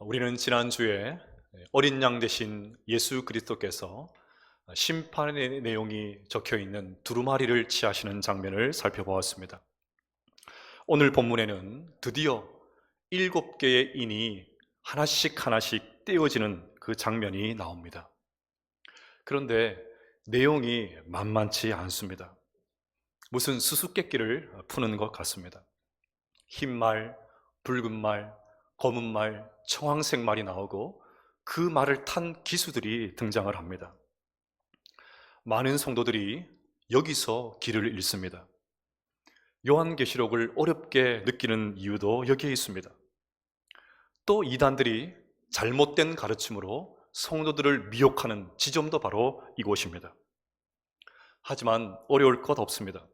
우리는 지난주에 어린 양 되신 예수 그리스도께서 심판의 내용이 적혀 있는 두루마리를 취하시는 장면을 살펴보았습니다. 오늘 본문에는 드디어 7개의 인이 하나씩 하나씩 떼어지는 그 장면이 나옵니다. 그런데 내용이 만만치 않습니다. 무슨 수수께끼를 푸는 것 같습니다. 흰 말, 붉은 말, 검은 말, 청황색 말이 나오고 그 말을 탄 기수들이 등장을 합니다. 많은 성도들이 여기서 길을 잃습니다. 요한계시록을 어렵게 느끼는 이유도 여기에 있습니다. 또 이단들이 잘못된 가르침으로 성도들을 미혹하는 지점도 바로 이곳입니다. 하지만 어려울 것 없습니다.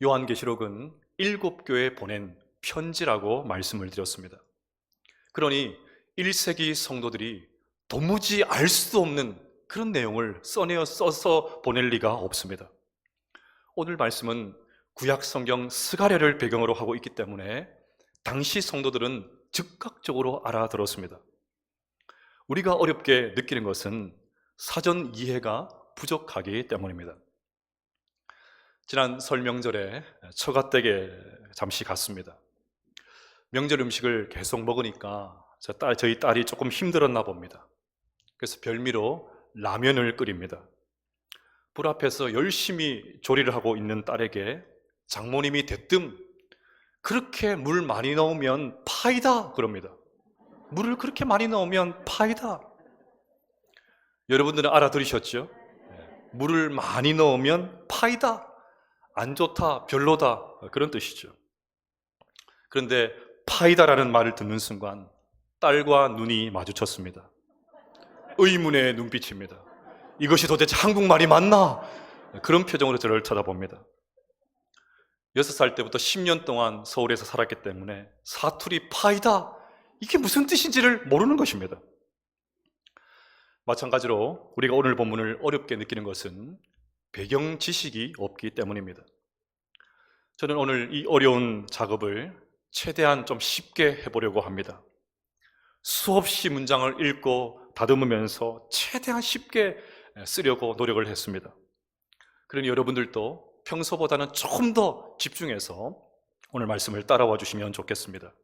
요한계시록은 7교회에 보낸 편지라고 말씀을 드렸습니다. 그러니 1세기 성도들이 도무지 알 수 없는 그런 내용을 써서 보낼 리가 없습니다. 오늘 말씀은 구약 성경 스가랴를 배경으로 하고 있기 때문에 당시 성도들은 즉각적으로 알아들었습니다. 우리가 어렵게 느끼는 것은 사전 이해가 부족하기 때문입니다. 지난 설 명절에 처가댁에 잠시 갔습니다. 명절 음식을 계속 먹으니까 저희 딸이 조금 힘들었나 봅니다. 그래서 별미로 라면을 끓입니다. 불 앞에서 열심히 조리를 하고 있는 딸에게 장모님이 대뜸 그렇게 물 많이 넣으면 파이다 그럽니다. 물을 그렇게 많이 넣으면 파이다. 여러분들은 알아들으셨죠? 물을 많이 넣으면 파이다. 안 좋다, 별로다 그런 뜻이죠. 그런데 파이다라는 말을 듣는 순간 딸과 눈이 마주쳤습니다. 의문의 눈빛입니다. 이것이 도대체 한국말이 맞나? 그런 표정으로 저를 쳐다봅니다. 6살 때부터 10년 동안 서울에서 살았기 때문에 사투리 파이다 이게 무슨 뜻인지를 모르는 것입니다. 마찬가지로 우리가 오늘 본문을 어렵게 느끼는 것은 배경 지식이 없기 때문입니다. 저는 오늘 이 어려운 작업을 최대한 좀 쉽게 해보려고 합니다. 수없이 문장을 읽고 다듬으면서 최대한 쉽게 쓰려고 노력을 했습니다. 그러니 여러분들도 평소보다는 조금 더 집중해서 오늘 말씀을 따라와 주시면 좋겠습니다.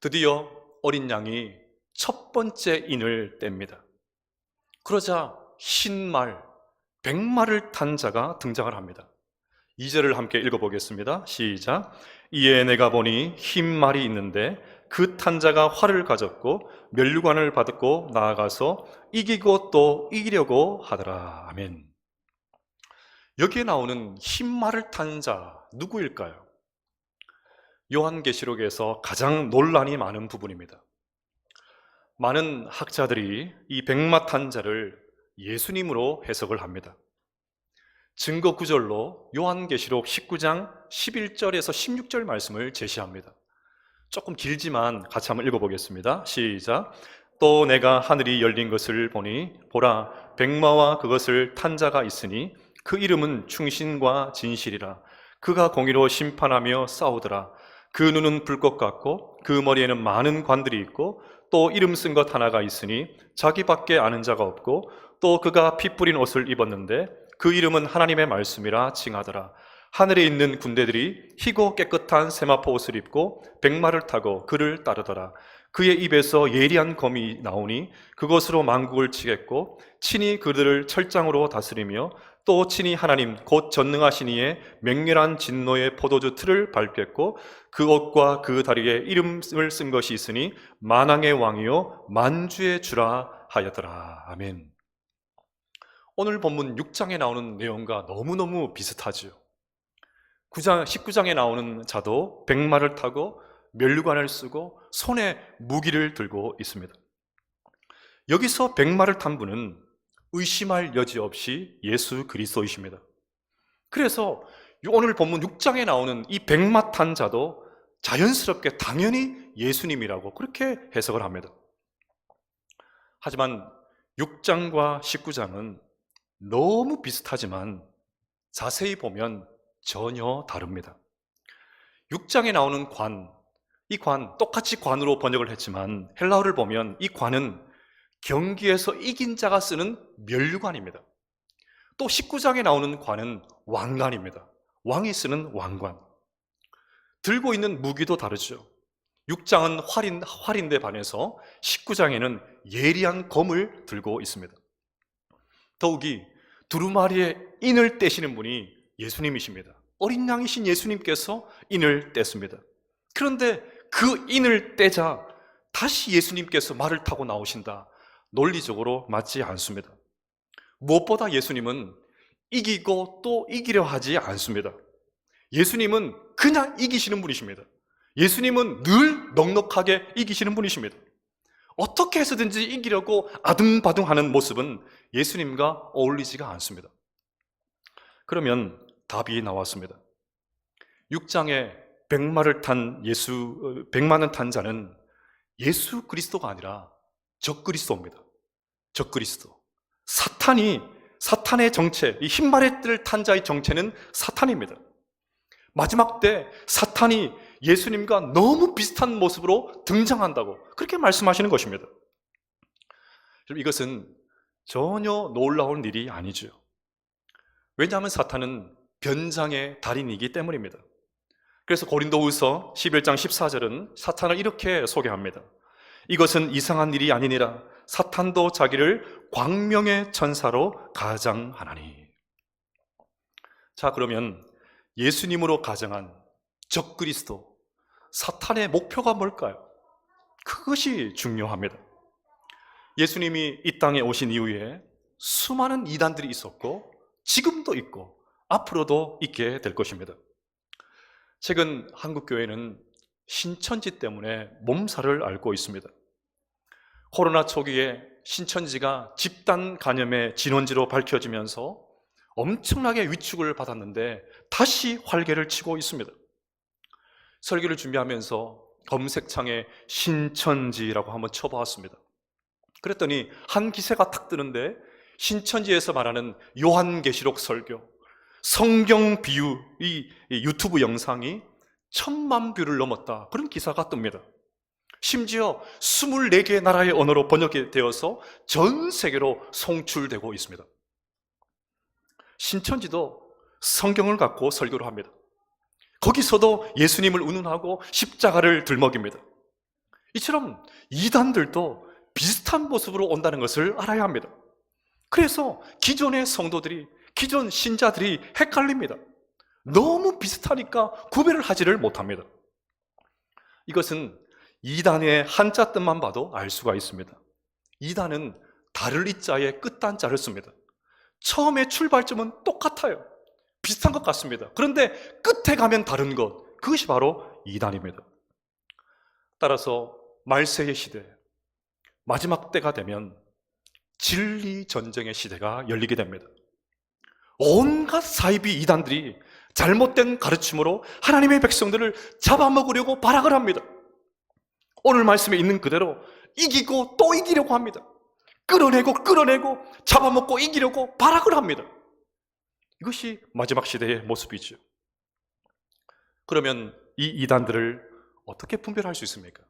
드디어 어린 양이 첫 번째 인을 뗍니다. 그러자 흰 말, 백말을 탄 자가 등장을 합니다. 2절을 함께 읽어보겠습니다. 시작. 이에 내가 보니 흰 말이 있는데 그 탄 자가 활을 가졌고 면류관을 받고 나아가서 이기고 또 이기려고 하더라. 아멘. 여기에 나오는 흰 말을 탄 자 누구일까요? 요한계시록에서 가장 논란이 많은 부분입니다. 많은 학자들이 이 백마 탄 자를 예수님으로 해석을 합니다. 증거 구절로 요한계시록 19장 11절에서 16절 말씀을 제시합니다. 조금 길지만 같이 한번 읽어보겠습니다. 시작. 또 내가 하늘이 열린 것을 보니 보라 백마와 그것을 탄 자가 있으니 그 이름은 충신과 진실이라. 그가 공의로 심판하며 싸우더라. 그 눈은 불꽃 같고 그 머리에는 많은 관들이 있고 또 이름 쓴 것 하나가 있으니 자기밖에 아는 자가 없고 또 그가 피 뿌린 옷을 입었는데 그 이름은 하나님의 말씀이라 칭하더라. 하늘에 있는 군대들이 희고 깨끗한 세마포 옷을 입고 백마를 타고 그를 따르더라. 그의 입에서 예리한 검이 나오니 그것으로 만국을 치겠고 친히 그들을 철장으로 다스리며 또 친히 하나님 곧 전능하신 이의 맹렬한 진노의 포도주 틀을 밟겠고 그 옷과 그 다리에 이름을 쓴 것이 있으니 만왕의 왕이요 만주의 주라 하였더라. 아멘. 오늘 본문 6장에 나오는 내용과 너무너무 비슷하죠. 19장에 나오는 자도 백마를 타고 면류관을 쓰고 손에 무기를 들고 있습니다. 여기서 백마를 탄 분은 의심할 여지 없이 예수 그리스도이십니다. 그래서 오늘 본문 6장에 나오는 이 백마 탄 자도 자연스럽게 당연히 예수님이라고 그렇게 해석을 합니다. 하지만 6장과 19장은 너무 비슷하지만 자세히 보면 전혀 다릅니다. 6장에 나오는 관, 이 관, 똑같이 관으로 번역을 했지만 헬라어를 보면 이 관은 경기에서 이긴 자가 쓰는 면류관입니다. 또 19장에 나오는 관은 왕관입니다. 왕이 쓰는 왕관. 들고 있는 무기도 다르죠. 6장은 활인데 반해서 19장에는 예리한 검을 들고 있습니다. 더욱이 두루마리에 인을 떼시는 분이 예수님이십니다. 어린 양이신 예수님께서 인을 떼습니다. 그런데 그 인을 떼자 다시 예수님께서 말을 타고 나오신다. 논리적으로 맞지 않습니다. 무엇보다 예수님은 이기고 또 이기려 하지 않습니다. 예수님은 그냥 이기시는 분이십니다. 예수님은 늘 넉넉하게 이기시는 분이십니다. 어떻게 해서든지 이기려고 아둥바둥하는 모습은 예수님과 어울리지가 않습니다. 그러면 답이 나왔습니다. 6장에 백마를 탄 자는 예수 그리스도가 아니라 적그리스도입니다. 적그리스도. 사탄의 정체, 이 흰마레띠를 탄 자의 정체는 사탄입니다. 마지막 때 사탄이 예수님과 너무 비슷한 모습으로 등장한다고 그렇게 말씀하시는 것입니다. 이것은 전혀 놀라운 일이 아니죠. 왜냐하면 사탄은 변장의 달인이기 때문입니다. 그래서 고린도후서 11장 14절은 사탄을 이렇게 소개합니다. 이것은 이상한 일이 아니니라 사탄도 자기를 광명의 천사로 가장하나니. 자, 그러면 예수님으로 가정한 적그리스도, 사탄의 목표가 뭘까요? 그것이 중요합니다. 예수님이 이 땅에 오신 이후에 수많은 이단들이 있었고 지금도 있고 앞으로도 있게 될 것입니다. 최근 한국교회는 신천지 때문에 몸살을 앓고 있습니다. 코로나 초기에 신천지가 집단 감염의 진원지로 밝혀지면서 엄청나게 위축을 받았는데 다시 활개를 치고 있습니다. 설교를 준비하면서 검색창에 신천지라고 한번 쳐보았습니다. 그랬더니 한 기사가 탁 뜨는데 신천지에서 말하는 요한계시록 설교, 성경 비유, 이 유튜브 영상이 1000만 뷰를 넘었다. 그런 기사가 뜹니다. 심지어 24개의 나라의 언어로 번역이 되어서 전 세계로 송출되고 있습니다. 신천지도 성경을 갖고 설교를 합니다. 거기서도 예수님을 운운하고 십자가를 들먹입니다. 이처럼 이단들도 비슷한 모습으로 온다는 것을 알아야 합니다. 그래서 기존의 성도들이, 기존 신자들이 헷갈립니다. 너무 비슷하니까 구별을 하지를 못합니다. 이것은 이단의 한자 뜻만 봐도 알 수가 있습니다. 이단은 다를 이자에 끝단자를 씁니다. 처음에 출발점은 똑같아요. 비슷한 것 같습니다. 그런데 끝에 가면 다른 것, 그것이 바로 이단입니다. 따라서 말세의 시대, 마지막 때가 되면 진리 전쟁의 시대가 열리게 됩니다. 온갖 사이비 이단들이 잘못된 가르침으로 하나님의 백성들을 잡아먹으려고 발악을 합니다. 오늘 말씀에 있는 그대로 이기고 또 이기려고 합니다. 끌어내고 잡아먹고 이기려고 발악을 합니다. 이것이 마지막 시대의 모습이죠. 그러면 이 이단들을 어떻게 분별할 수 있습니까?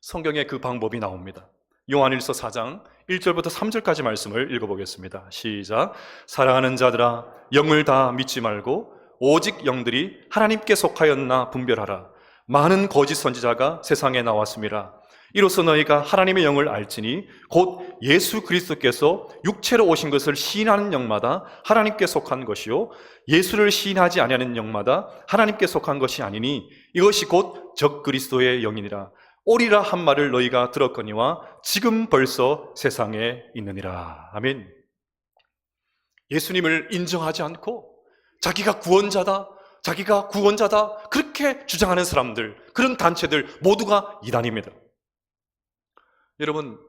성경에 그 방법이 나옵니다. 요한일서 4장 1절부터 3절까지 말씀을 읽어보겠습니다. 시작. 사랑하는 자들아, 영을 다 믿지 말고 오직 영들이 하나님께 속하였나 분별하라. 많은 거짓 선지자가 세상에 나왔습니다. 이로써 너희가 하나님의 영을 알지니 곧 예수 그리스도께서 육체로 오신 것을 시인하는 영마다 하나님께 속한 것이요 예수를 시인하지 아니하는 영마다 하나님께 속한 것이 아니니 이것이 곧 적그리스도의 영이니라. 오리라 한 말을 너희가 들었거니와 지금 벌써 세상에 있느니라. 아멘. 예수님을 인정하지 않고 자기가 구원자다 그렇게 주장하는 사람들, 그런 단체들 모두가 이단입니다. 여러분,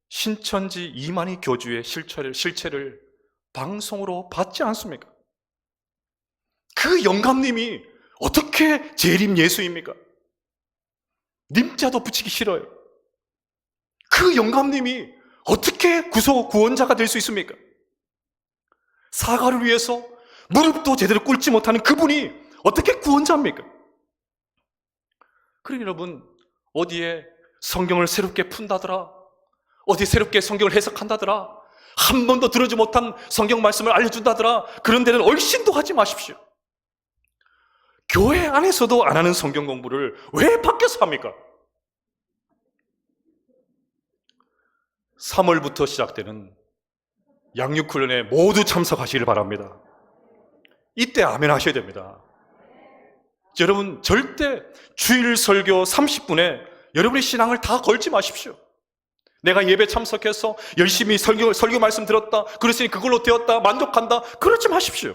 신천지 이만희 교주의 실체를 방송으로 봤지 않습니까? 그 영감님이 어떻게 재림 예수입니까? 님자도 붙이기 싫어요. 그 영감님이 어떻게 구원자가 될 수 있습니까? 사과를 위해서 무릎도 제대로 꿇지 못하는 그분이 어떻게 구원자입니까? 그러니 여러분, 어디에 성경을 새롭게 푼다더라, 어디 새롭게 성경을 해석한다더라, 한 번도 들어지 못한 성경 말씀을 알려준다더라, 그런 데는 얼씬도 하지 마십시오. 교회 안에서도 안 하는 성경 공부를 왜 밖에서 합니까? 3월부터 시작되는 양육훈련에 모두 참석하시길 바랍니다. 이때 아멘 하셔야 됩니다. 여러분, 절대 주일 설교 30분에 여러분의 신앙을 다 걸지 마십시오. 내가 예배 참석해서 열심히 설교 말씀 들었다, 그랬으니 그걸로 되었다, 만족한다, 그러지 마십시오.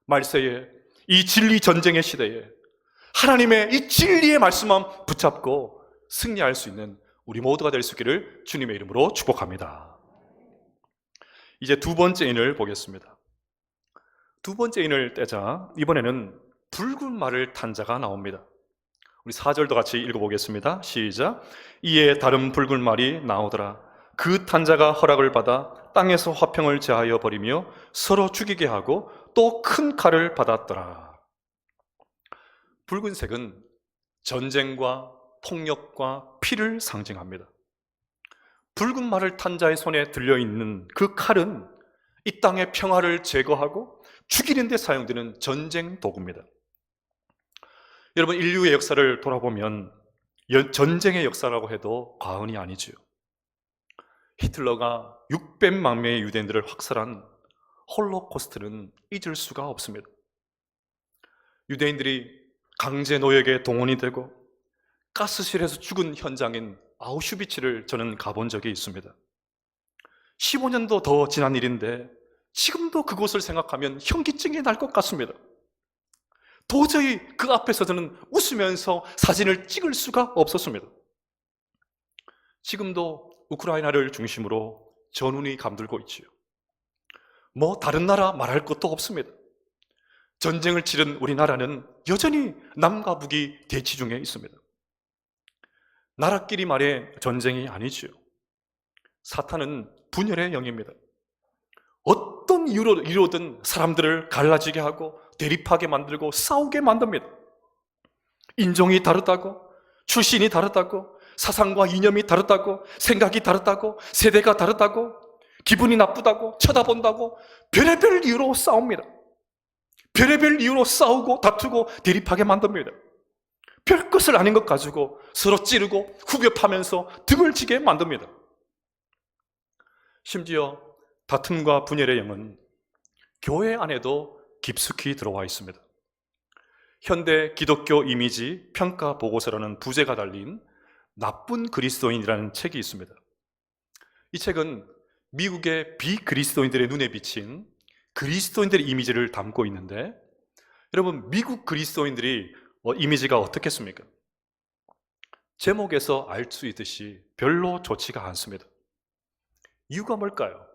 말세에, 이 진리 전쟁의 시대에 하나님의 이 진리의 말씀만 붙잡고 승리할 수 있는 우리 모두가 될 수 있기를 주님의 이름으로 축복합니다. 이제 두 번째 인을 보겠습니다. 두 번째 인을 떼자 이번에는 붉은 말을 탄 자가 나옵니다. 우리 4절도 같이 읽어보겠습니다. 시작. 이에 다른 붉은 말이 나오더라. 그 탄 자가 허락을 받아 땅에서 화평을 제하여 버리며 서로 죽이게 하고 또 큰 칼을 받았더라. 붉은색은 전쟁과 폭력과 피를 상징합니다. 붉은 말을 탄 자의 손에 들려있는 그 칼은 이 땅의 평화를 제거하고 죽이는 데 사용되는 전쟁 도구입니다. 여러분, 인류의 역사를 돌아보면 전쟁의 역사라고 해도 과언이 아니지요. 히틀러가 600만 명의 유대인들을 학살한 홀로코스트는 잊을 수가 없습니다. 유대인들이 강제 노역에 동원이 되고 가스실에서 죽은 현장인 아우슈비츠를 저는 가본 적이 있습니다. 15년도 더 지난 일인데 지금도 그곳을 생각하면 현기증이 날 것 같습니다. 도저히 그 앞에서 저는 웃으면서 사진을 찍을 수가 없었습니다. 지금도 우크라이나를 중심으로 전운이 감돌고 있지요. 뭐 다른 나라 말할 것도 없습니다. 전쟁을 치른 우리나라는 여전히 남과 북이 대치 중에 있습니다. 나라끼리 말의 전쟁이 아니지요. 사탄은 분열의 영입니다. 어떤 이유로든 사람들을 갈라지게 하고 대립하게 만들고 싸우게 만듭니다. 인종이 다르다고, 출신이 다르다고, 사상과 이념이 다르다고, 생각이 다르다고, 세대가 다르다고, 기분이 나쁘다고, 쳐다본다고 별의별 이유로 싸웁니다. 별의별 이유로 싸우고 다투고 대립하게 만듭니다. 별 것을 아닌 것 가지고 서로 찌르고 후벼 파면서 등을 지게 만듭니다. 심지어 다툼과 분열의 영은 교회 안에도 깊숙이 들어와 있습니다. 현대 기독교 이미지 평가 보고서라는 부제가 달린 나쁜 그리스도인이라는 책이 있습니다. 이 책은 미국의 비그리스도인들의 눈에 비친 그리스도인들의 이미지를 담고 있는데, 여러분, 미국 그리스도인들이 이미지가 어떻겠습니까? 제목에서 알 수 있듯이 별로 좋지가 않습니다. 이유가 뭘까요?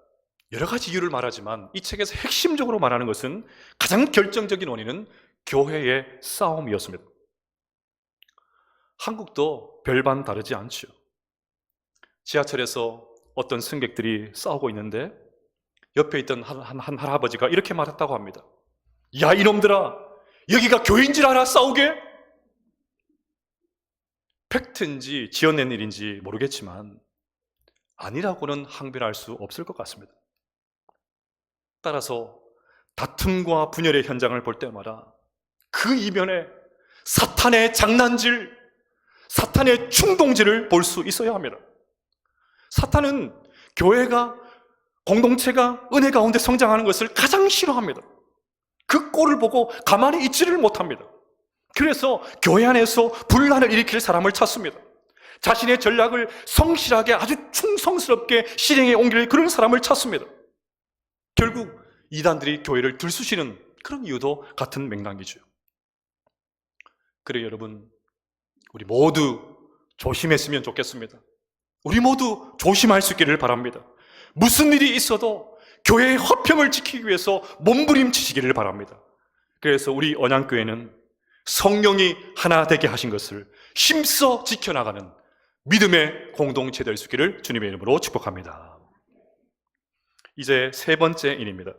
여러 가지 이유를 말하지만 이 책에서 핵심적으로 말하는 것은, 가장 결정적인 원인은 교회의 싸움이었습니다. 한국도 별반 다르지 않죠. 지하철에서 어떤 승객들이 싸우고 있는데 옆에 있던 한 할아버지가 이렇게 말했다고 합니다. 야, 이놈들아, 여기가 교회인 줄 알아, 싸우게? 팩트인지 지어낸 일인지 모르겠지만 아니라고는 항변할 수 없을 것 같습니다. 따라서 다툼과 분열의 현장을 볼 때마다 그 이면에 사탄의 장난질, 사탄의 충동질을 볼 수 있어야 합니다. 사탄은 교회가, 공동체가 은혜 가운데 성장하는 것을 가장 싫어합니다. 그 꼴을 보고 가만히 있지를 못합니다. 그래서 교회 안에서 분란을 일으킬 사람을 찾습니다. 자신의 전략을 성실하게 아주 충성스럽게 실행해 옮길 그런 사람을 찾습니다. 결국 이단들이 교회를 들쑤시는 그런 이유도 같은 맥락이죠. 그래 여러분, 우리 모두 조심했으면 좋겠습니다. 우리 모두 조심할 수 있기를 바랍니다. 무슨 일이 있어도 교회의 화평을 지키기 위해서 몸부림치시기를 바랍니다. 그래서 우리 언양교회는 성령이 하나 되게 하신 것을 힘써 지켜나가는 믿음의 공동체 될 수 있기를 주님의 이름으로 축복합니다. 이제 세 번째 인입니다.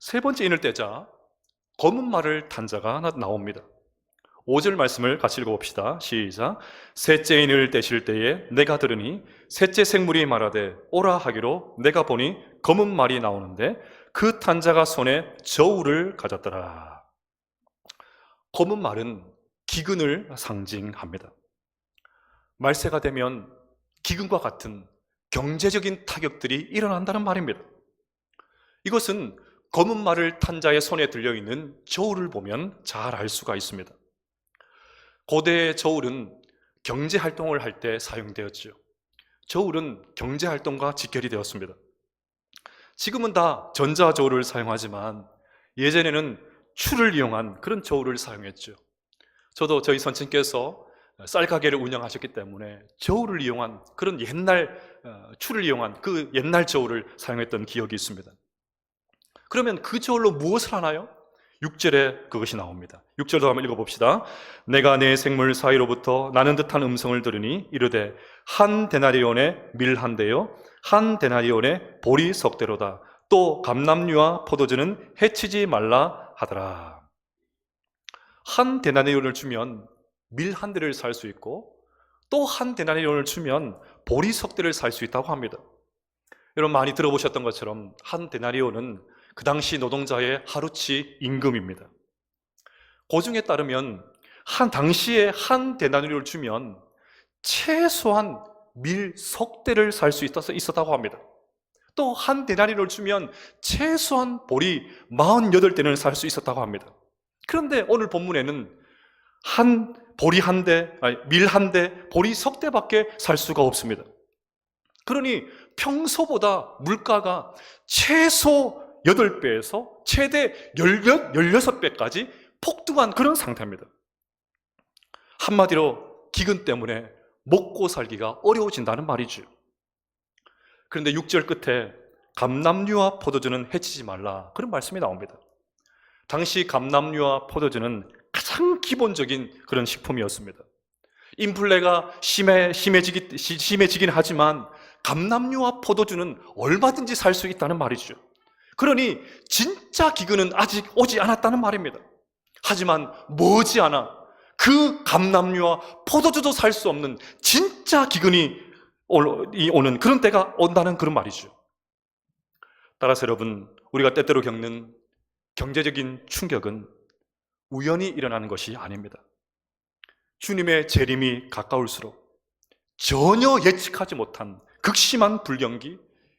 세 번째 인을 떼자 검은 말을 탄 자가 나옵니다. 5절 말씀을 같이 읽어봅시다. 시작. 셋째 인을 떼실 때에 내가 들으니 셋째 생물이 말하되 오라 하기로 내가 보니 검은 말이 나오는데 그 탄 자가 손에 저울을 가졌더라. 검은 말은 기근을 상징합니다. 말세가 되면 기근과 같은 경제적인 타격들이 일어난다는 말입니다. 이것은 검은 말을 탄 자의 손에 들려있는 저울을 보면 잘 알 수가 있습니다. 고대의 저울은 경제활동을 할 때 사용되었지요. 저울은 경제활동과 직결이 되었습니다. 지금은 다 전자저울을 사용하지만 예전에는 추를 이용한 그런 저울을 사용했죠. 저도 저희 선친께서 쌀가게를 운영하셨기 때문에 저울을 이용한 그런 옛날 추를 이용한 그 옛날 저울을 사용했던 기억이 있습니다. 그러면 그 저울로 무엇을 하나요? 6절에 그것이 나옵니다. 6절도 한번 읽어봅시다. 내가 내 생물 사이로부터 나는 듯한 음성을 들으니 이르되 한 데나리온의 밀 한 대요 한 데나리온의 보리 석대로다. 또 감람류와 포도주는 해치지 말라 하더라. 한 데나리온을 주면 밀 한 대를 살 수 있고 또 한 데나리온을 주면 보리 석대를 살 수 있다고 합니다. 여러분 많이 들어보셨던 것처럼 한 데나리온은 그 당시 노동자의 하루치 임금입니다. 고증에 따르면 당시에 한 데나리온을 주면 최소한 밀 석대를 살 수 있었다고 합니다. 또 한 데나리온을 주면 최소한 보리 48대를 살 수 있었다고 합니다. 그런데 오늘 본문에는 밀 한 대, 보리 석대밖에 살 수가 없습니다. 그러니 평소보다 물가가 최소 8배에서 최대 16배까지 폭등한 그런 상태입니다. 한마디로 기근 때문에 먹고 살기가 어려워진다는 말이죠. 그런데 6절 끝에 감람류와 포도주는 해치지 말라 그런 말씀이 나옵니다. 당시 감람류와 포도주는 가장 기본적인 그런 식품이었습니다. 인플레가 심해지긴 하지만 감람류와 포도주는 얼마든지 살 수 있다는 말이죠. 그러니 진짜 기근은 아직 오지 않았다는 말입니다. 하지만 머지않아 그 감람류와 포도주도 살 수 없는 진짜 기근이 오는 그런 때가 온다는 그런 말이죠. 따라서 여러분, 우리가 때때로 겪는 경제적인 충격은 우연히 일어나는 것이 아닙니다. 주님의 재림이 가까울수록 전혀 예측하지 못한 극심한 불경기,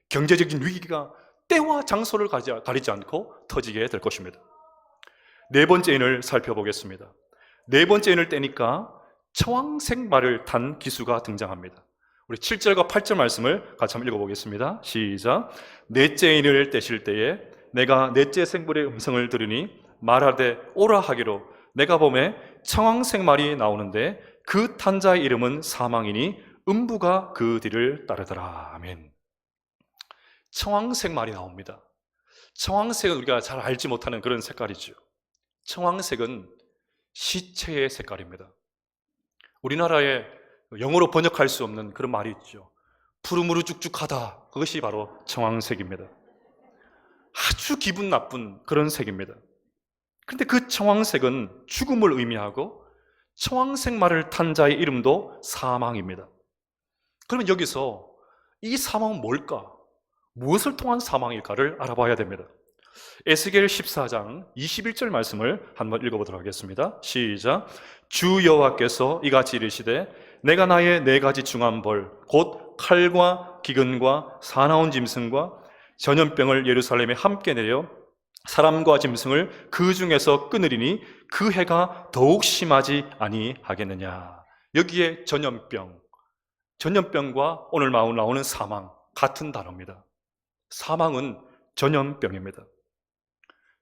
경제적인 위기가 때와 장소를 가리지 않고 터지게 될 것입니다. 네 번째 인을 살펴보겠습니다. 네 번째 인을 떼니까 청황색 말을 탄 기수가 등장합니다. 우리 7절과 8절 말씀을 같이 한번 읽어보겠습니다. 시작. 넷째 인을 떼실 때에 내가 넷째 생물의 음성을 들으니 말하되 오라 하기로 내가 보매 청황색 말이 나오는데 그 탄 자의 이름은 사망이니 음부가 그 뒤를 따르더라. 아멘. 청황색 말이 나옵니다. 청황색은 우리가 잘 알지 못하는 그런 색깔이죠. 청황색은 시체의 색깔입니다. 우리나라에 영어로 번역할 수 없는 그런 말이 있죠. 푸르무르 쭉쭉하다. 그것이 바로 청황색입니다. 아주 기분 나쁜 그런 색입니다. 그런데 그 청황색은 죽음을 의미하고 청황색 말을 탄 자의 이름도 사망입니다. 그러면 여기서 이 사망은 뭘까? 무엇을 통한 사망일까를 알아봐야 됩니다. 에스겔 14장 21절 말씀을 한번 읽어보도록 하겠습니다. 시작. 주 여호와께서 이같이 이르시되 내가 나의 네 가지 중한 벌 곧 칼과 기근과 사나운 짐승과 전염병을 예루살렘에 함께 내려 사람과 짐승을 그 중에서 끊으리니 그 해가 더욱 심하지 아니하겠느냐. 여기에 전염병과 오늘 나오는 사망 같은 단어입니다. 사망은 전염병입니다.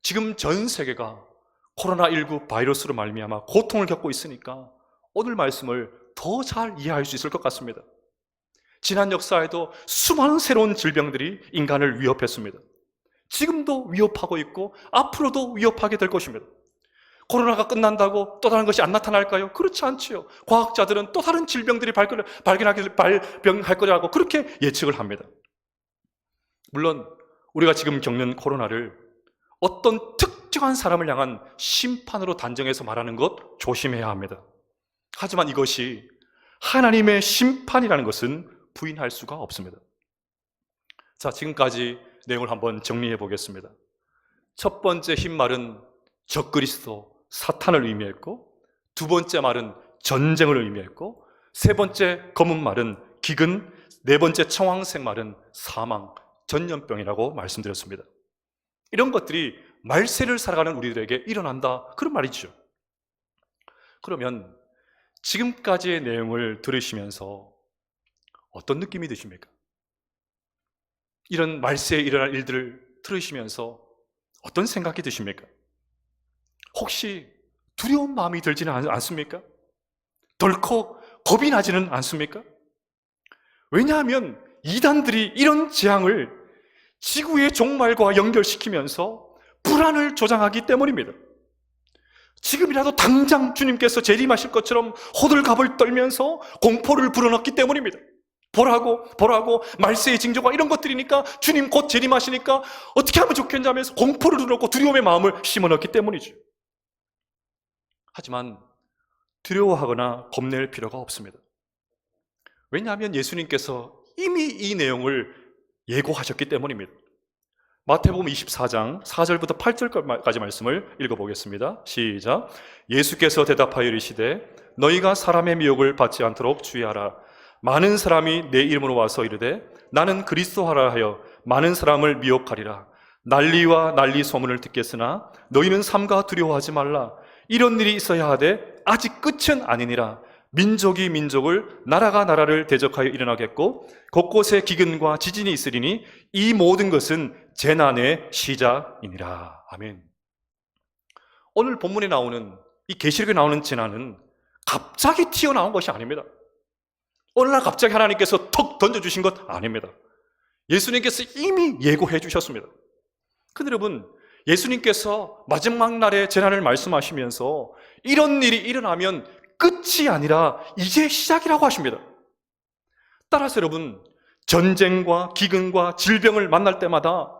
지금 전 세계가 코로나19 바이러스로 말미암아 고통을 겪고 있으니까 오늘 말씀을 더 잘 이해할 수 있을 것 같습니다. 지난 역사에도 수많은 새로운 질병들이 인간을 위협했습니다. 지금도 위협하고 있고 앞으로도 위협하게 될 것입니다. 코로나가 끝난다고 또 다른 것이 안 나타날까요? 그렇지 않지요. 과학자들은 또 다른 질병들이 발병할 거라고 그렇게 예측을 합니다. 물론 우리가 지금 겪는 코로나를 어떤 특정한 사람을 향한 심판으로 단정해서 말하는 것 조심해야 합니다. 하지만 이것이 하나님의 심판이라는 것은 부인할 수가 없습니다. 자, 지금까지 내용을 한번 정리해 보겠습니다. 첫 번째 흰 말은 적그리스도, 사탄을 의미했고, 두 번째 말은 전쟁을 의미했고, 세 번째 검은 말은 기근, 네 번째 청황색 말은 사망, 전염병이라고 말씀드렸습니다. 이런 것들이 말세를 살아가는 우리들에게 일어난다, 그런 말이죠. 그러면 지금까지의 내용을 들으시면서 어떤 느낌이 드십니까? 이런 말세에 일어날 일들을 들으시면서 어떤 생각이 드십니까? 혹시 두려운 마음이 들지는 않습니까? 덜컥 겁이 나지는 않습니까? 왜냐하면 이단들이 이런 재앙을 지구의 종말과 연결시키면서 불안을 조장하기 때문입니다. 지금이라도 당장 주님께서 재림하실 것처럼 호들갑을 떨면서 공포를 불어넣기 때문입니다. 보라고 말세의 징조가 이런 것들이니까 주님 곧 재림하시니까 어떻게 하면 좋겠냐 하면서 공포를 불어넣고 두려움의 마음을 심어넣기 때문이죠. 하지만 두려워하거나 겁낼 필요가 없습니다. 왜냐하면 예수님께서 이미 이 내용을 예고하셨기 때문입니다. 마태복음 24장 4절부터 8절까지 말씀을 읽어보겠습니다. 시작. 예수께서 대답하여 이르시되 너희가 사람의 미혹을 받지 않도록 주의하라. 많은 사람이 내 이름으로 와서 이르되 나는 그리스도 하라 하여 많은 사람을 미혹하리라. 난리와 난리 소문을 듣겠으나 너희는 삼가 두려워하지 말라. 이런 일이 있어야 하되 아직 끝은 아니니라. 민족이 민족을, 나라가 나라를 대적하여 일어나겠고 곳곳에 기근과 지진이 있으리니 이 모든 것은 재난의 시작이니라. 아멘. 오늘 본문에 나오는 이 계시록에 나오는 재난은 갑자기 튀어나온 것이 아닙니다. 어느 날 갑자기 하나님께서 턱 던져주신 것 아닙니다. 예수님께서 이미 예고해 주셨습니다. 근데 여러분, 예수님께서 마지막 날의 재난을 말씀하시면서 이런 일이 일어나면 끝이 아니라 이제 시작이라고 하십니다. 따라서 여러분, 전쟁과 기근과 질병을 만날 때마다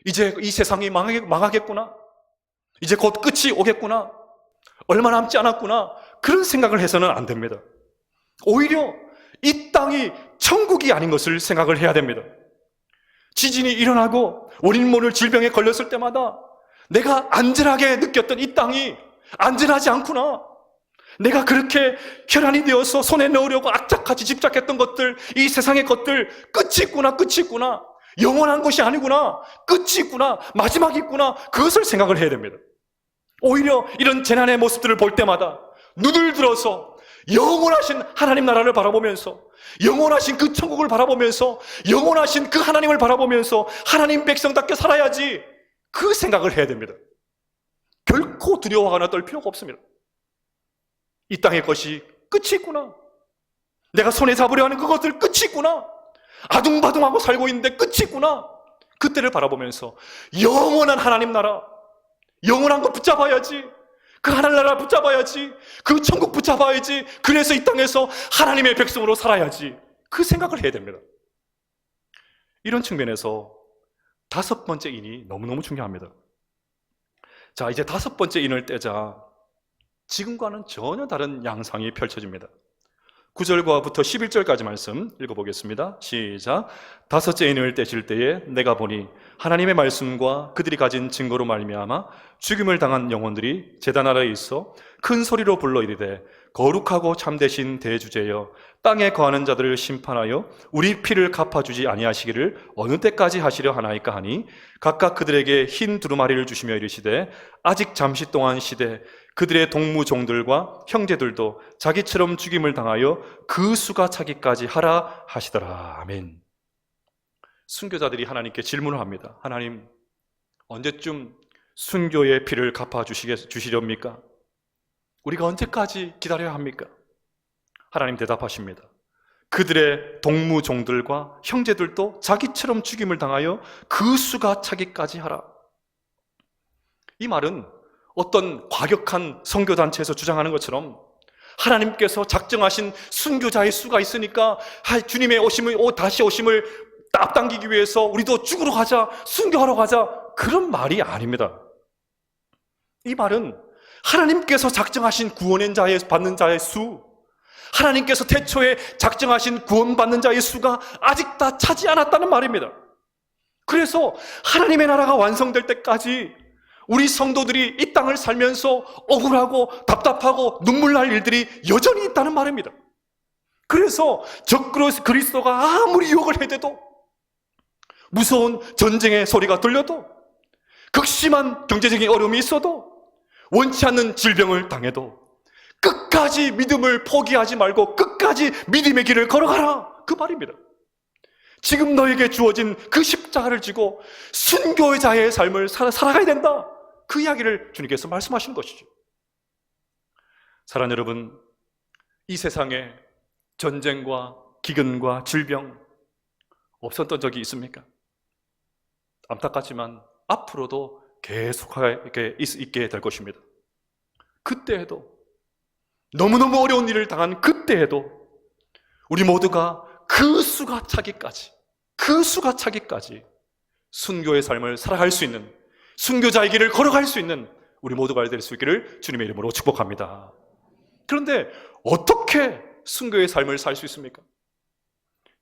이제 이 세상이 망하겠구나, 이제 곧 끝이 오겠구나, 얼마 남지 않았구나, 그런 생각을 해서는 안 됩니다. 오히려 이 땅이 천국이 아닌 것을 생각을 해야 됩니다. 지진이 일어나고 원인 모를 질병에 걸렸을 때마다 내가 안전하게 느꼈던 이 땅이 안전하지 않구나, 내가 그렇게 혈안이 되어서 손에 넣으려고 악착같이 집착했던 것들, 이 세상의 것들 끝이 있구나, 영원한 것이 아니구나, 끝이 있구나, 마지막이 있구나, 그것을 생각을 해야 됩니다. 오히려 이런 재난의 모습들을 볼 때마다 눈을 들어서 영원하신 하나님 나라를 바라보면서, 영원하신 그 천국을 바라보면서, 영원하신 그 하나님을 바라보면서 하나님 백성답게 살아야지, 그 생각을 해야 됩니다. 결코 두려워하거나 떨 필요가 없습니다. 이 땅의 것이 끝이 있구나, 내가 손에 잡으려 하는 그것들 끝이 있구나, 아둥바둥하고 살고 있는데 끝이 있구나, 그때를 바라보면서 영원한 하나님 나라, 영원한 거 붙잡아야지, 그 하늘나라 붙잡아야지, 그 천국 붙잡아야지, 그래서 이 땅에서 하나님의 백성으로 살아야지, 그 생각을 해야 됩니다. 이런 측면에서 다섯 번째 인이 너무너무 중요합니다. 자, 이제 다섯 번째 인을 떼자 지금과는 전혀 다른 양상이 펼쳐집니다. 9절과부터 11절까지 말씀 읽어보겠습니다. 시작. 다섯째 인을 떼실 때에 내가 보니 하나님의 말씀과 그들이 가진 증거로 말미암아 죽임을 당한 영혼들이 제단 아래에 있어 큰 소리로 불러 이르되 거룩하고 참되신 대주제여, 땅에 거하는 자들을 심판하여 우리 피를 갚아주지 아니하시기를 어느 때까지 하시려 하나이까 하니 각각 그들에게 흰 두루마리를 주시며 이르시되 아직 잠시 동안 시되 그들의 동무종들과 형제들도 자기처럼 죽임을 당하여 그 수가 차기까지 하라 하시더라. 아멘. 순교자들이 하나님께 질문을 합니다. 하나님, 언제쯤 순교의 피를 갚아주시렵니까? 우리가 언제까지 기다려야 합니까? 하나님 대답하십니다. 그들의 동무종들과 형제들도 자기처럼 죽임을 당하여 그 수가 차기까지 하라. 이 말은 어떤 과격한 선교단체에서 주장하는 것처럼 하나님께서 작정하신 순교자의 수가 있으니까 주님의 다시 오심을 앞당기기 위해서 우리도 죽으러 가자, 순교하러 가자, 그런 말이 아닙니다. 이 말은 하나님께서 작정하신 구원의 자의 받는 자의 수, 하나님께서 태초에 작정하신 구원받는 자의 수가 아직 다 차지 않았다는 말입니다. 그래서 하나님의 나라가 완성될 때까지 우리 성도들이 이 땅을 살면서 억울하고 답답하고 눈물 날 일들이 여전히 있다는 말입니다. 그래서 적 그리스도가 아무리 유혹을 해대도, 무서운 전쟁의 소리가 들려도, 극심한 경제적인 어려움이 있어도, 원치 않는 질병을 당해도 끝까지 믿음을 포기하지 말고 끝까지 믿음의 길을 걸어가라, 그 말입니다. 지금 너에게 주어진 그 십자가를 지고 순교자의 삶을 살아가야 된다, 그 이야기를 주님께서 말씀하신 것이죠. 사랑하는 여러분, 이 세상에 전쟁과 기근과 질병 없었던 적이 있습니까? 안타깝지만 앞으로도 계속하게 있게 될 것입니다. 그때에도, 너무너무 어려운 일을 당한 그때에도 우리 모두가 그 수가 차기까지 순교의 삶을 살아갈 수 있는, 순교자의 길을 걸어갈 수 있는 우리 모두가 될 수 있기를 주님의 이름으로 축복합니다. 그런데 어떻게 순교의 삶을 살 수 있습니까?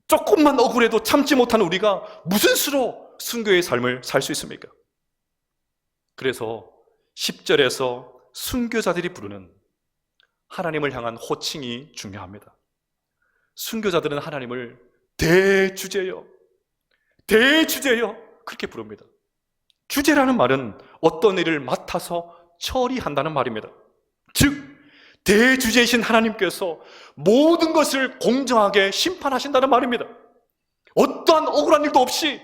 조금만 억울해도 참지 못하는 우리가 무슨 수로 순교의 삶을 살 수 있습니까? 그래서 10절에서 순교자들이 부르는 하나님을 향한 호칭이 중요합니다. 순교자들은 하나님을 대주제여 그렇게 부릅니다. 주제라는 말은 어떤 일을 맡아서 처리한다는 말입니다. 즉, 대주제이신 하나님께서 모든 것을 공정하게 심판하신다는 말입니다. 어떠한 억울한 일도 없이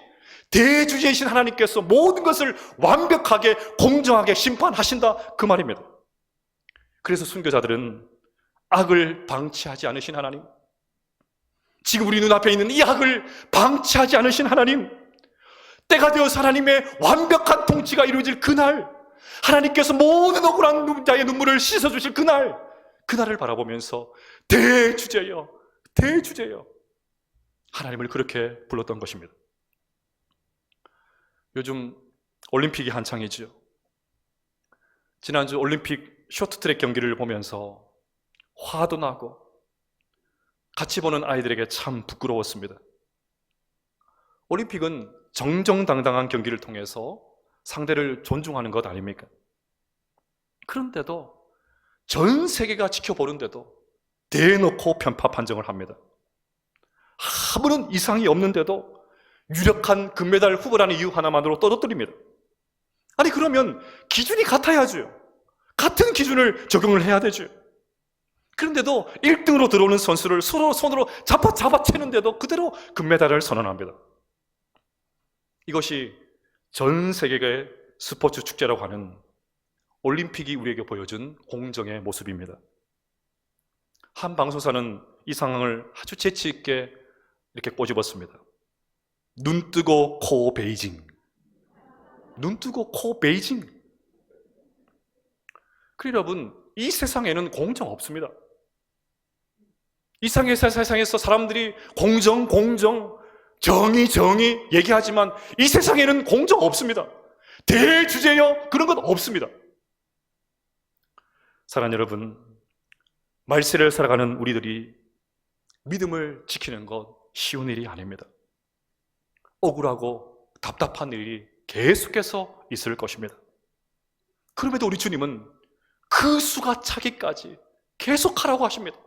대주제이신 하나님께서 모든 것을 완벽하게 공정하게 심판하신다, 그 말입니다. 그래서 순교자들은 악을 방치하지 않으신 하나님, 지금 우리 눈앞에 있는 이 악을 방치하지 않으신 하나님, 때가 되어서 하나님의 완벽한 통치가 이루어질 그날, 하나님께서 모든 억울한 자의 눈물을 씻어주실 그날을 바라보면서 대주제여 하나님을 그렇게 불렀던 것입니다. 요즘 올림픽이 한창이죠. 지난주 올림픽 쇼트트랙 경기를 보면서 화도 나고 같이 보는 아이들에게 참 부끄러웠습니다. 올림픽은 정정당당한 경기를 통해서 상대를 존중하는 것 아닙니까? 그런데도 전 세계가 지켜보는데도 대놓고 편파 판정을 합니다. 아무런 이상이 없는데도 유력한 금메달 후보라는 이유 하나만으로 떨어뜨립니다. 아니, 그러면 기준이 같아야죠. 같은 기준을 적용을 해야 되죠. 그런데도 1등으로 들어오는 선수를 서로 손으로 잡아채는데도 그대로 금메달을 선언합니다. 이것이 전 세계의 스포츠 축제라고 하는 올림픽이 우리에게 보여준 공정의 모습입니다. 한 방송사는 이 상황을 아주 재치 있게 이렇게 꼬집었습니다. 눈 뜨고 코 베이징. 눈 뜨고 코 베이징. 여러분, 이 세상에는 공정 없습니다. 이 세상에서 사람들이 공정, 정의 얘기하지만 이 세상에는 공정 없습니다. 대주제여, 그런 건 없습니다. 사랑하는 여러분, 말세를 살아가는 우리들이 믿음을 지키는 것 쉬운 일이 아닙니다. 억울하고 답답한 일이 계속해서 있을 것입니다. 그럼에도 우리 주님은 그 수가 차기까지 계속하라고 하십니다.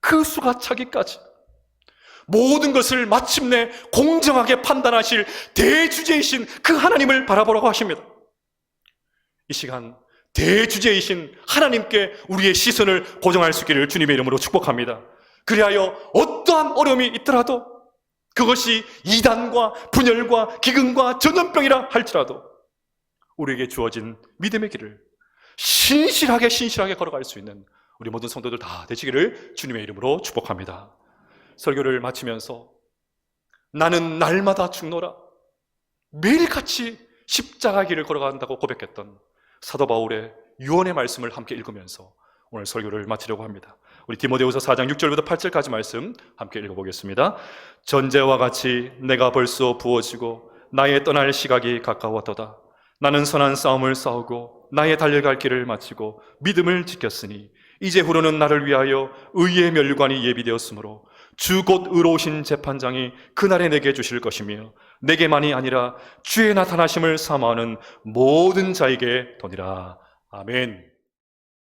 그 수가 차기까지 모든 것을 마침내 공정하게 판단하실 대주제이신 그 하나님을 바라보라고 하십니다. 이 시간 대주제이신 하나님께 우리의 시선을 고정할 수 있기를 주님의 이름으로 축복합니다. 그리하여 어떠한 어려움이 있더라도, 그것이 이단과 분열과 기근과 전염병이라 할지라도 우리에게 주어진 믿음의 길을 신실하게 걸어갈 수 있는 우리 모든 성도들 다 되시기를 주님의 이름으로 축복합니다. 설교를 마치면서 나는 날마다 죽노라, 매일같이 십자가 길을 걸어간다고 고백했던 사도 바울의 유언의 말씀을 함께 읽으면서 오늘 설교를 마치려고 합니다. 우리 디모데후서 4장 6절부터 8절까지 말씀 함께 읽어보겠습니다. 전제와 같이 내가 벌써 부어지고 나의 떠날 시각이 가까웠도다. 나는 선한 싸움을 싸우고 나의 달려갈 길을 마치고 믿음을 지켰으니 이제후로는 나를 위하여 의의 멸관이 예비되었으므로 주 곧 의로우신 재판장이 그날에 내게 주실 것이며 내게만이 아니라 주의 나타나심을 사모하는 모든 자에게 도니라. 아멘.